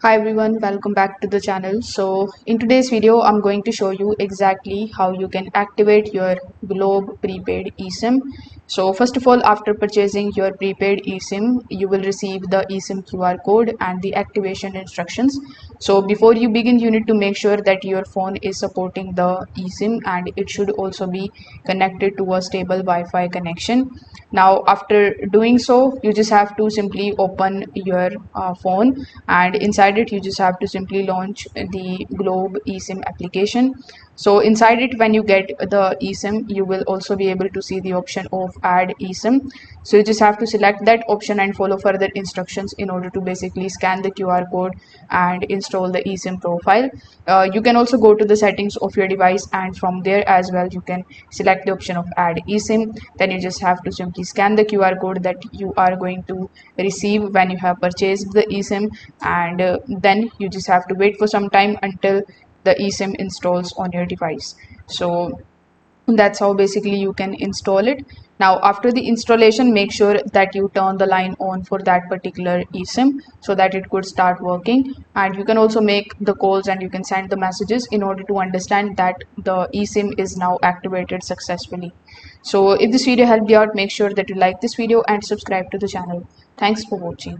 Hi everyone, welcome back to the channel. So in today's video, I'm going to show you exactly how you can activate your Globe prepaid eSIM. So first of all, after purchasing your prepaid eSIM, you will receive the eSIM QR code and the activation instructions. So before you begin, you need to make sure that your phone is supporting the eSIM and it should also be connected to a stable Wi-Fi connection. Now after doing so, you just have to simply open your phone, and inside it you just have to simply launch the Globe eSIM application. So inside it, when you get the eSIM, you will also be able to see the option of add eSIM. So you just have to select that option and follow further instructions in order to basically scan the QR code and install the eSIM profile. You can also go to the settings of your device, and from there as well you can select the option of add eSIM. Then you just have to simply scan the QR code that you are going to receive when you have purchased the eSIM, and then you just have to wait for some time until the eSIM installs on your device. So that's how basically you can install it. Now after the installation, make sure that you turn the line on for that particular eSIM so that it could start working, and you can also make the calls and you can send the messages in order to understand that the eSIM is now activated successfully. So if this video helped you out, make sure that you like this video and subscribe to the channel. Thanks for watching.